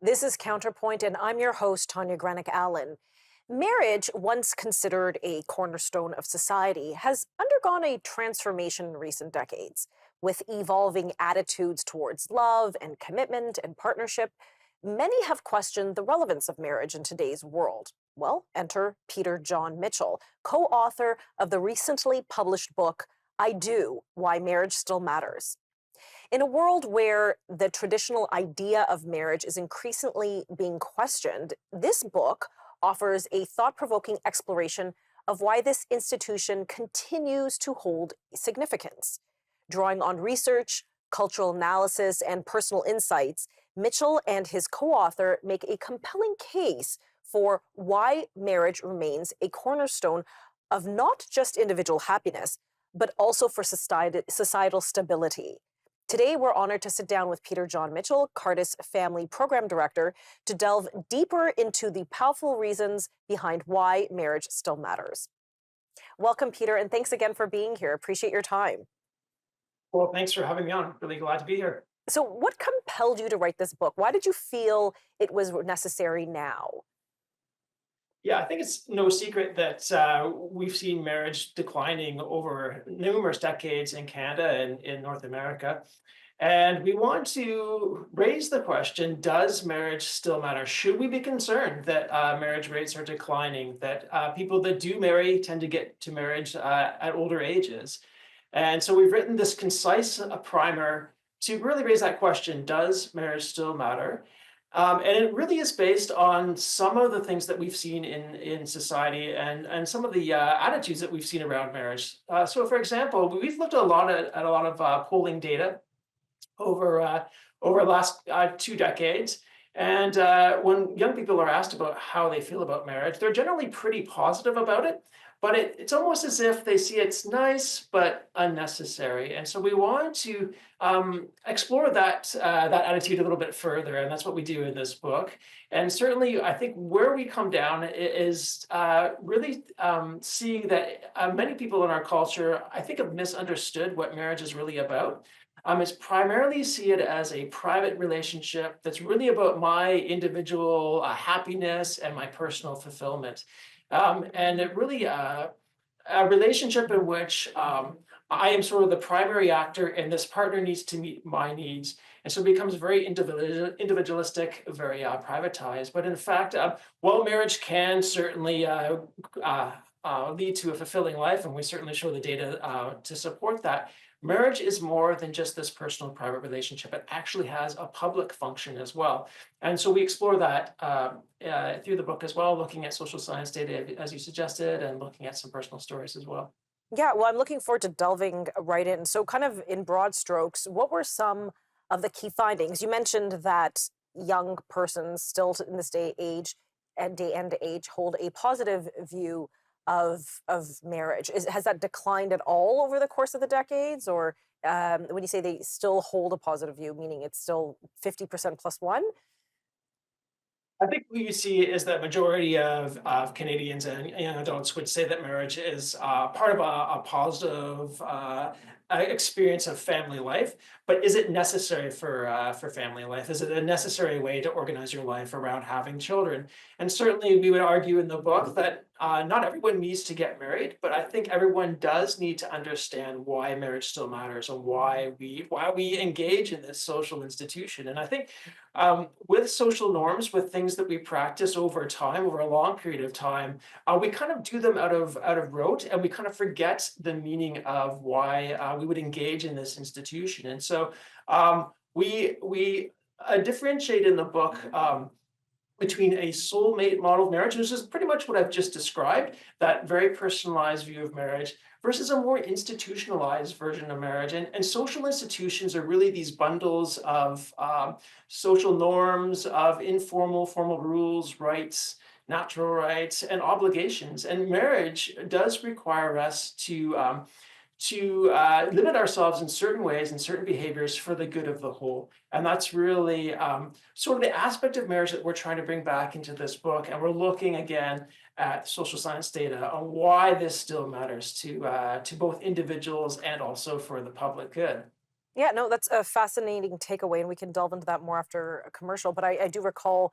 This is Counterpoint, and I'm your host, Tanya Allen. Marriage, once considered a cornerstone of society, has undergone a transformation in recent decades. With evolving attitudes towards love and commitment and partnership, many have questioned the relevance of marriage in today's world. Well, enter Peter Jon Mitchell, co author of the recently published book, I Do Why Marriage Still Matters. In a world where the traditional idea of marriage is increasingly being questioned, this book offers a thought provoking exploration of why this institution continues to hold significance. Drawing on research, cultural analysis, and personal insights, Mitchell and his co author make a compelling case for why marriage remains a cornerstone of not just individual happiness, but also for societal stability. Today, we're honored to sit down with Peter Jon Mitchell, Cardis Family Program Director, to delve deeper into the powerful reasons behind why marriage still matters. Welcome, Peter, and thanks again for being here. Appreciate your time. Well, thanks for having me on. Really glad to be here. So, what compelled you to write this book? Why did you feel it was necessary now? Yeah, I think it's no secret that we've seen marriage declining over numerous decades in Canada and in North America. And we want to raise the question, does marriage still matter? Should we be concerned that marriage rates are declining, that people that do marry tend to get to marriage at older ages? And so we've written this concise primer to really raise that question, does marriage still matter? And it really is based on some of the things that we've seen in society and some of the attitudes that we've seen around marriage. So, for example, we've looked at a lot of polling data over the last 2 decades. And when young people are asked about how they feel about marriage, they're generally pretty positive about it. But it's almost as if they see it's nice but unnecessary. And so we want to explore that attitude a little bit further, and that's what we do in this book. And certainly, I think where we come down is really seeing that many people in our culture, I think, have misunderstood what marriage is really about. It's primarily see it as a private relationship that's really about my individual happiness and my personal fulfillment. And it really a relationship in which I am sort of the primary actor and this partner needs to meet my needs. And so it becomes very individualistic, very privatized. But in fact, while marriage can certainly lead to a fulfilling life, and we certainly show the data to support that, marriage is more than just this personal private relationship. It actually has a public function as well. And so we explore that through the book as well, looking at social science data, as you suggested, and looking at some personal stories as well. Yeah, well, I'm looking forward to delving right in. So, kind of in broad strokes, what were some of the key findings? You mentioned that young persons still in this day and age hold a positive view of marriage. Has that declined at all over the course of the decades, or when you say they still hold a positive view, meaning it's still 50% plus one? I think what you see is that majority of Canadians and young adults would say that marriage is part of a positive experience of family life. But is it necessary for family life? Is it a necessary way to organize your life around having children? And certainly, we would argue in the book that not everyone needs to get married, but I think everyone does need to understand why marriage still matters and why we engage in this social institution. And I think with social norms, with things that we practice over time, over a long period of time, we kind of do them out of rote, and we kind of forget the meaning of why we would engage in this institution. And so we differentiate in the book. Between a soulmate model of marriage, which is pretty much what I've just described, that very personalized view of marriage, versus a more institutionalized version of marriage. And social institutions are really these bundles of social norms, of informal, formal rules, rights, natural rights, and obligations. And marriage does require us to limit ourselves in certain ways and certain behaviors for the good of the whole. And that's really sort of the aspect of marriage that we're trying to bring back into this book. And we're looking again at social science data on why this still matters to both individuals and also for the public good. Yeah, no, that's a fascinating takeaway, and we can delve into that more after a commercial. But I do recall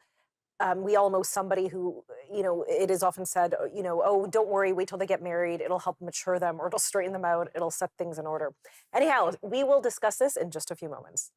we all know somebody who, it is often said, oh, don't worry, wait till they get married. It'll help mature them or it'll straighten them out. It'll set things in order. Anyhow, we will discuss this in just a few moments.